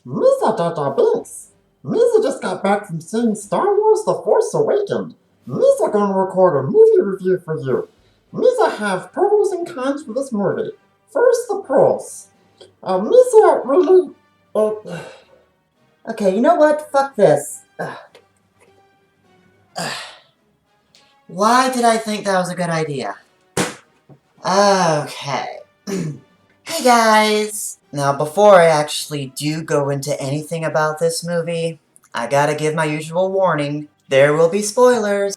Misa Dada Binks. Misa just got back from seeing Star Wars The Force Awakens. Misa gonna record a movie review for you. Misa have pros and cons for this movie. First, the pros. Misa really... Okay, you know what? Fuck this. Why did I think that was a good idea? Okay. Hey guys! Now before I actually do go into anything about this movie, I gotta give my usual warning. There will be spoilers.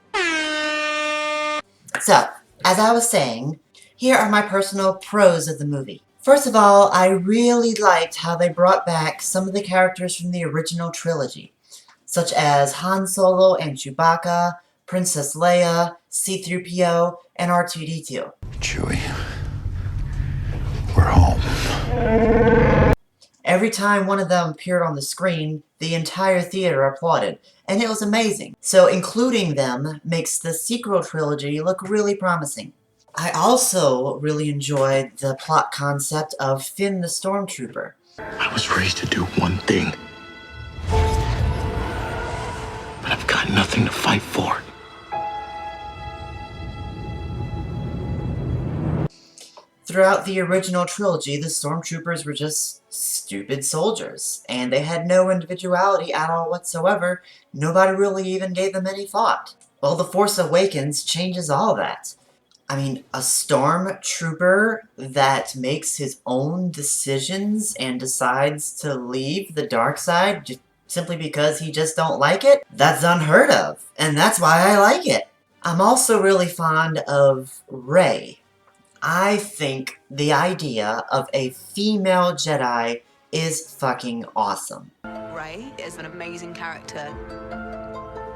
So, as I was saying, here are my personal pros of the movie. First of all, I really liked how they brought back some of the characters from the original trilogy, such as Han Solo and Chewbacca, Princess Leia, C-3PO, and R2-D2. Chewie, we're home. Every time one of them appeared on the screen, the entire theater applauded, and it was amazing. So including them makes the sequel trilogy look really promising. I also really enjoyed the plot concept of Finn the Stormtrooper. I was raised to do one thing, but I've got nothing to fight for. Throughout the original trilogy, the Stormtroopers were just stupid soldiers, and they had no individuality at all whatsoever. Nobody really even gave them any thought. Well, The Force Awakens changes all that. I mean, a stormtrooper that makes his own decisions and decides to leave the dark side just simply because he just don't like it? That's unheard of, and that's why I like it. I'm also really fond of Rey. I think the idea of a female Jedi is fucking awesome. Rey is an amazing character.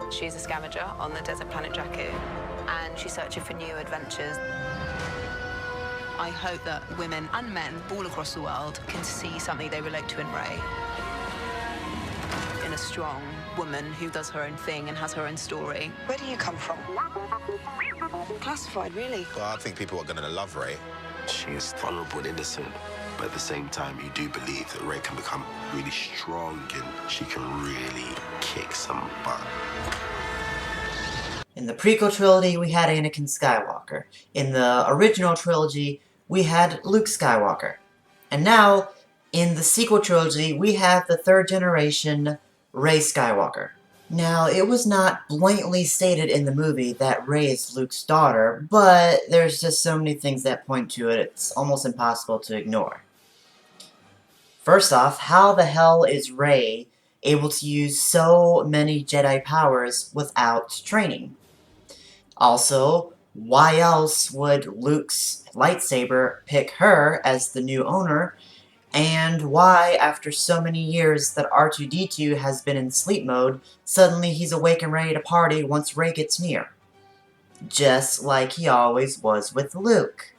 She's a scavenger on the desert planet Jakku, and she's searching for new adventures. I hope that women and men all across the world can see something they relate to in Rey. In a strong woman who does her own thing and has her own story. Where do you come from? Classified, really? Well, I think people are going to love Rey. She is vulnerable and innocent, but at the same time, you do believe that Rey can become really strong and she can really kick some butt. In the prequel trilogy, we had Anakin Skywalker. In the original trilogy, we had Luke Skywalker. And now, in the sequel trilogy, we have the third generation Rey Skywalker. Now, it was not blatantly stated in the movie that Rey is Luke's daughter, but there's just so many things that point to it, it's almost impossible to ignore. First off, how the hell is Rey able to use so many Jedi powers without training? Also, why else would Luke's lightsaber pick her as the new owner? And why, after so many years that R2-D2 has been in sleep mode, suddenly he's awake and ready to party once Rey gets near? Just like he always was with Luke.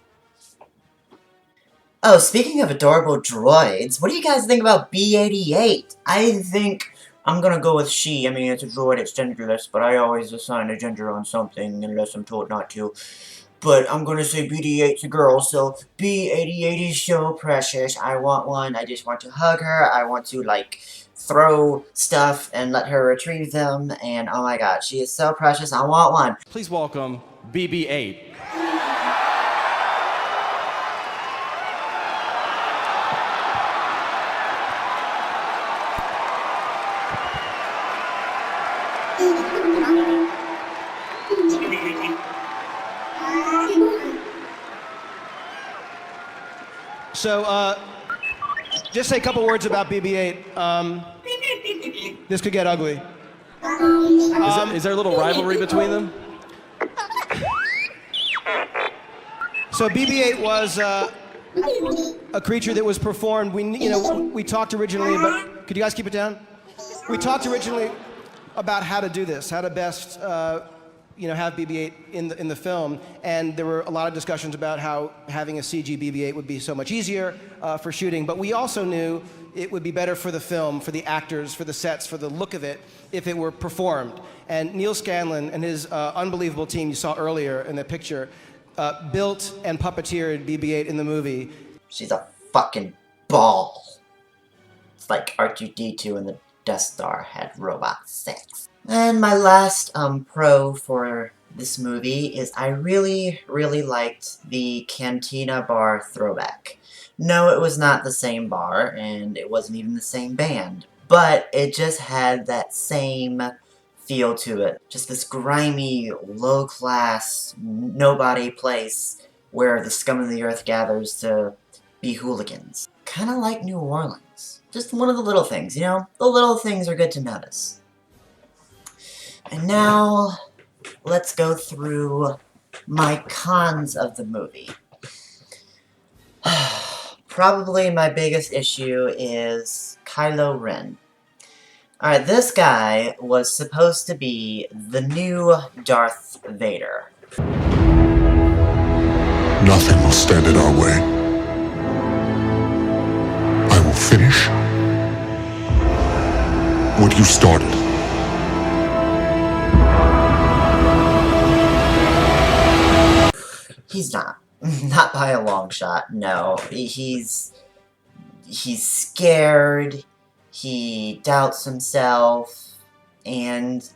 Oh, speaking of adorable droids, what do you guys think about B-88? I think I'm gonna go with she. I mean, it's a droid, it's genderless, but I always assign a gender on something unless I'm told not to. But I'm gonna say BD-8's a girl, so B-88 is so precious. I want one. I just want to hug her. I want to, like, throw stuff and let her retrieve them. And oh my god, she is so precious. I want one. Please welcome BB-8. So, just say a couple words about BB-8. This could get ugly. Is there a little rivalry between them? So BB-8 was a creature that was performed. We talked originally about. Could you guys keep it down? We talked originally about how to do this, how to best have BB-8 in the film, and there were a lot of discussions about how having a CG BB-8 would be so much easier for shooting, but we also knew it would be better for the film, for the actors, for the sets, for the look of it, if it were performed. And Neil Scanlon and his unbelievable team you saw earlier in the picture built and puppeteered BB-8 in the movie. She's a fucking ball. like R2-D2 and the Death Star had robot sex. And my last pro for this movie is I really, really liked the Cantina bar throwback. No, it was not the same bar, and it wasn't even the same band, but it just had that same feel to it. Just this grimy, low-class, nobody place where the scum of the earth gathers to be hooligans. Kinda like New Orleans. Just one of the little things, you know? The little things are good to notice. And now, let's go through my cons of the movie. Probably my biggest issue is Kylo Ren. Alright, this guy was supposed to be the new Darth Vader. Nothing will stand in our way. I will finish what you started. He's not. Not by a long shot, no. He's scared, he doubts himself, and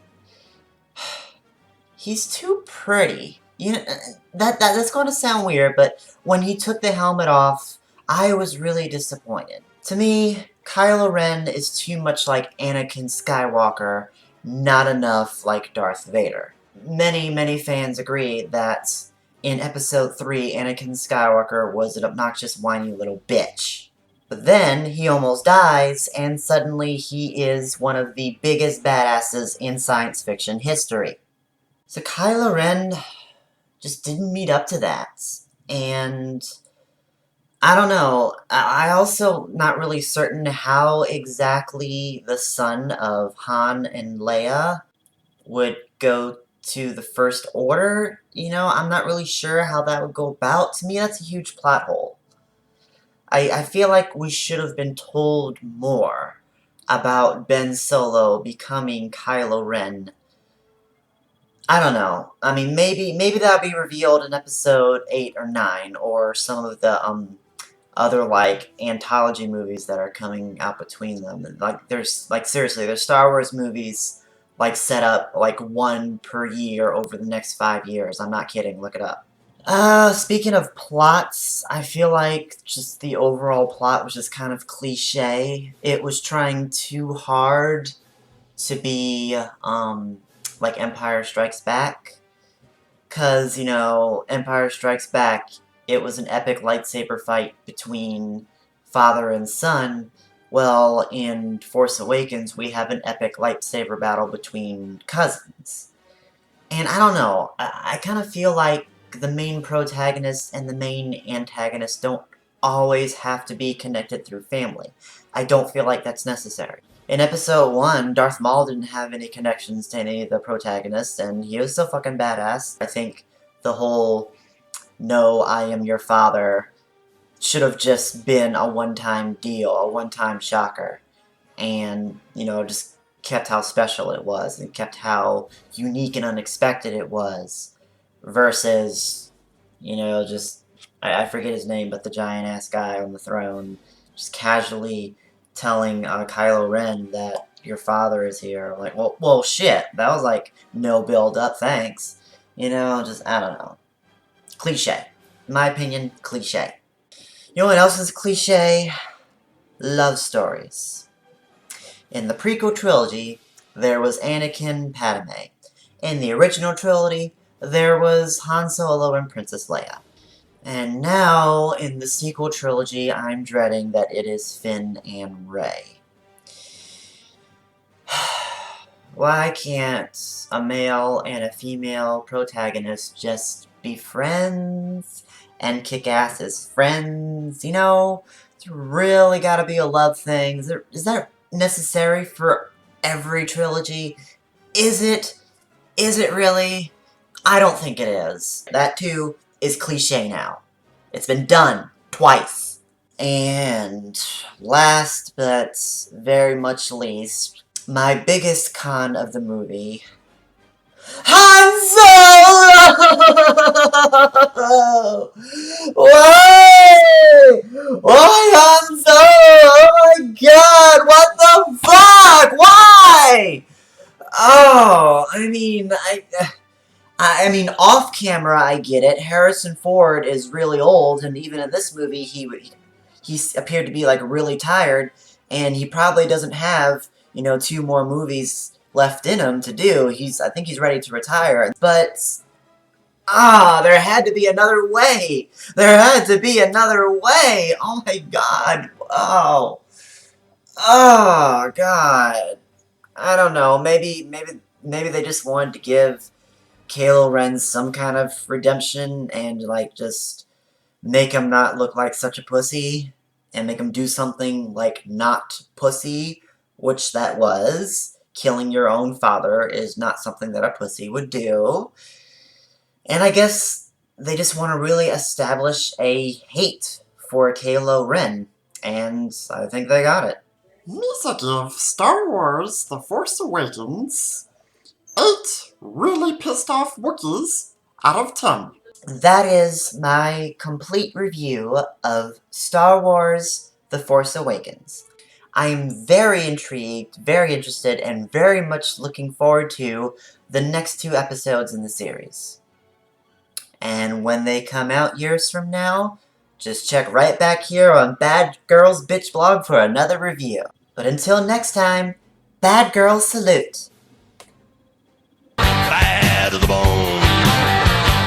he's too pretty. You know, that's going to sound weird, but when he took the helmet off, I was really disappointed. To me, Kylo Ren is too much like Anakin Skywalker, not enough like Darth Vader. Many fans agree that in Episode 3, Anakin Skywalker was an obnoxious, whiny little bitch. But then, he almost dies, and suddenly he is one of the biggest badasses in science fiction history. So Kylo Ren just didn't meet up to that. And I don't know, I also not really certain how exactly the son of Han and Leia would go to the First Order. You know, I'm not really sure how that would go about. To me, that's a huge plot hole. I feel like we should have been told more about Ben Solo becoming Kylo Ren. I don't know. I mean, maybe that'll be revealed in Episode 8 or 9, or some of the other like anthology movies that are coming out between them. Like seriously, there's Star Wars movies like set up like one per year over the next 5 years. I'm not kidding. Look it up. Speaking of plots, I feel like just the overall plot was just kind of cliche. It was trying too hard to be, like Empire Strikes Back. 'Cause, you know, Empire Strikes Back, it was an epic lightsaber fight between father and son. Well, in Force Awakens, we have an epic lightsaber battle between cousins. And I don't know, I kind of feel like the main protagonist and the main antagonist don't always have to be connected through family. I don't feel like that's necessary. In Episode 1, Darth Maul didn't have any connections to any of the protagonists, and he was so fucking badass. I think the whole, no, I am your father, should have just been a one-time deal, a one-time shocker. And, you know, just kept how special it was, and kept how unique and unexpected it was. Versus, you know, just, I forget his name, but the giant-ass guy on the throne, just casually telling Kylo Ren that your father is here. Like, well, shit, that was like, no build-up, thanks. You know, just, I don't know. Cliche. In my opinion, cliche. You know what else is cliche? Love stories. In the prequel trilogy, there was Anakin Padme. In the original trilogy, there was Han Solo and Princess Leia. And now, in the sequel trilogy, I'm dreading that it is Finn and Rey. Why can't a male and a female protagonist just be friends and kick ass as friends? You know, it's really gotta be a love thing. Is that necessary for every trilogy? Is it? Is it really? I don't think it is. That too is cliche now. It's been done twice. And last but very much least, my biggest con of the movie, Han Solo! Why? Why Han Solo? Oh my god! I mean, off camera, I get it. Harrison Ford is really old, and even in this movie, he appeared to be like really tired, and he probably doesn't have 2 more movies left in him to do. I think he's ready to retire, but there had to be another way. There had to be another way. Oh my God. Oh God. I don't know. Maybe they just wanted to give Kylo Ren some kind of redemption and like just make him not look like such a pussy and make him do something like not pussy, which that was. Killing your own father is not something that a pussy would do. And I guess they just want to really establish a hate for Kylo Ren, and I think they got it. Misa give Star Wars The Force Awakens 8 really pissed off Wookiees out of 10. That is my complete review of Star Wars The Force Awakens. I am very intrigued, very interested, and very much looking forward to the next 2 episodes in the series. And when they come out years from now, just check right back here on Bad Girls Bitch Blog for another review. But until next time, Bad Girls salute! Bad to the bone.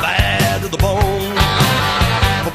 Bad to the bone. Bad